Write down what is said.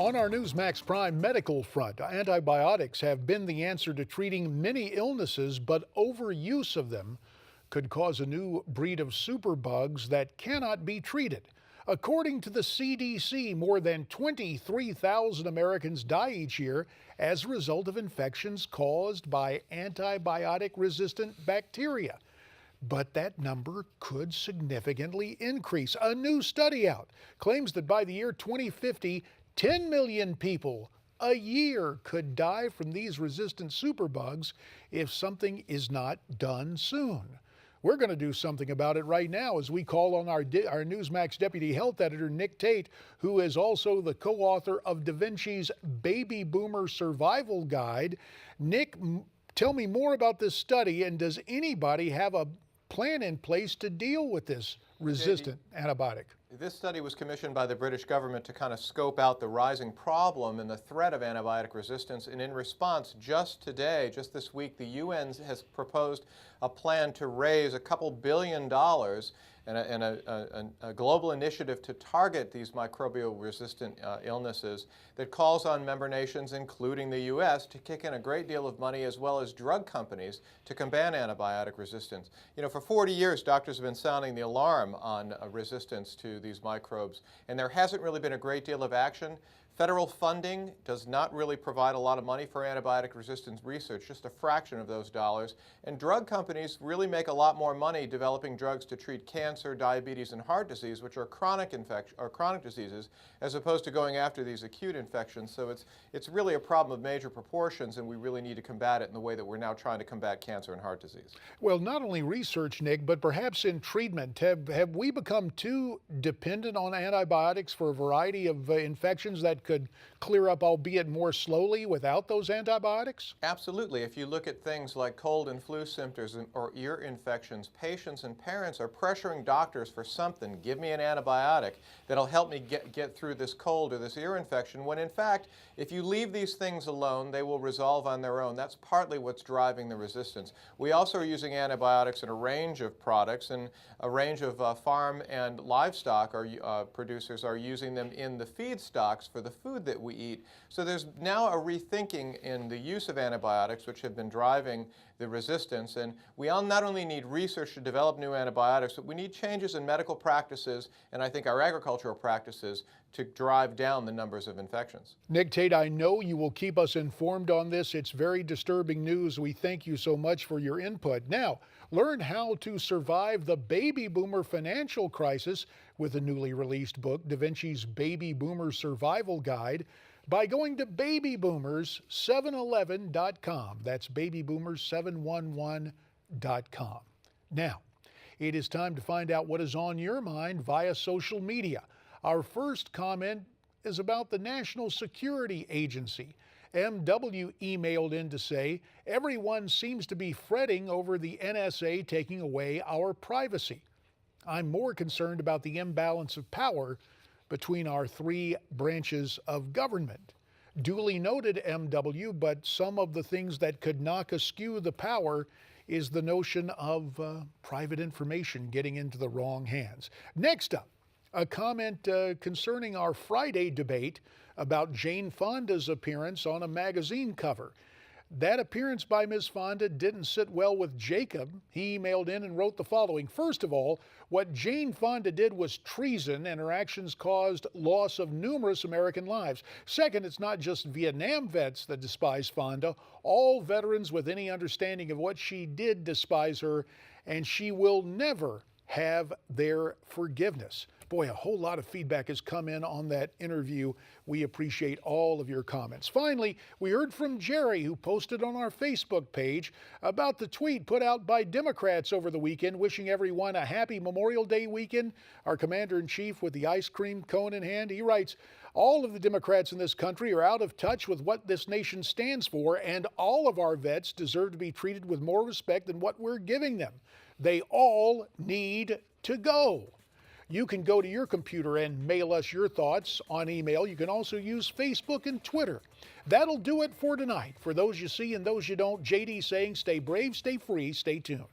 On our Newsmax Prime medical front, antibiotics have been the answer to treating many illnesses, but overuse of them could cause a new breed of superbugs that cannot be treated. According to the CDC, more than 23,000 Americans die each year as a result of infections caused by antibiotic-resistant bacteria. But that number could significantly increase. A new study out claims that by the year 2050, 10 million people a year could die from these resistant superbugs if something is not done soon. We're going to do something about it right now as we call on our Newsmax Deputy Health Editor, Nick Tate, who is also the co-author of DaVinci's Baby Boomer Survival Guide. Nick, tell me more about this study, and does anybody have a plan in place to deal with this resistant antibiotic? This study was commissioned by the British government to kind of scope out the rising problem and the threat of antibiotic resistance. And in response, just today, just this week, the UN has proposed a plan to raise a couple $2 billion and a global initiative to target these microbial-resistant illnesses that calls on member nations, including the U.S., to kick in a great deal of money, as well as drug companies, to combat antibiotic resistance. You know, for 40 years, doctors have been sounding the alarm on resistance to these microbes, and there hasn't really been a great deal of action. Federal funding does not really provide a lot of money for antibiotic resistance research, just a fraction of those dollars. And drug companies really make a lot more money developing drugs to treat cancer, diabetes, and heart disease, which are chronic diseases, as opposed to going after these acute infections. So it's really a problem of major proportions, and we really need to combat it in the way that we're now trying to combat cancer and heart disease. Well, not only research, Nick, but perhaps in treatment. Have we become too dependent on antibiotics for a variety of infections that could clear up, albeit more slowly, without those antibiotics? Absolutely. If you look at things like cold and flu symptoms or ear infections, patients and parents are pressuring doctors for something. Give me an antibiotic that'll help me get through this cold or this ear infection, when in fact, if you leave these things alone, they will resolve on their own. That's partly what's driving the resistance. We also are using antibiotics in a range of products, and a range of farm and livestock producers are using them in the feedstocks for the food that we eat. So there's now a rethinking in the use of antibiotics, which have been driving the resistance. And we all not only need research to develop new antibiotics, but we need changes in medical practices and I think our agricultural practices to drive down the numbers of infections. Nick Tate, I know you will keep us informed on this. It's very disturbing news. We thank you so much for your input. Now, learn how to survive the baby boomer financial crisis with the newly released book, DaVinci's Baby Boomer Survival Guide, by going to babyboomers711.com. That's babyboomers711.com. Now, it is time to find out what is on your mind via social media. Our first comment is about the National Security Agency. MW emailed in to say, everyone seems to be fretting over the NSA taking away our privacy. I'm more concerned about the imbalance of power between our three branches of government. Duly noted, MW, but some of the things that could knock askew the power is the notion of private information getting into the wrong hands. Next up, a comment concerning our Friday debate about Jane Fonda's appearance on a magazine cover. That appearance by Ms. Fonda didn't sit well with Jacob. He emailed in and wrote the following. First of all, what Jane Fonda did was treason, and her actions caused loss of numerous American lives. Second, it's not just Vietnam vets that despise Fonda. All veterans with any understanding of what she did despise her, and she will never have their forgiveness. Boy, a whole lot of feedback has come in on that interview. We appreciate all of your comments. Finally, we heard from Jerry, who posted on our Facebook page about the tweet put out by Democrats over the weekend, wishing everyone a happy Memorial Day weekend. Our commander-in-chief with the ice cream cone in hand, he writes, all of the Democrats in this country are out of touch with what this nation stands for, and all of our vets deserve to be treated with more respect than what we're giving them. They all need to go. You can go to your computer and mail us your thoughts on email. You can also use Facebook and Twitter. That'll do it for tonight. For those you see and those you don't, JD saying stay brave, stay free, stay tuned.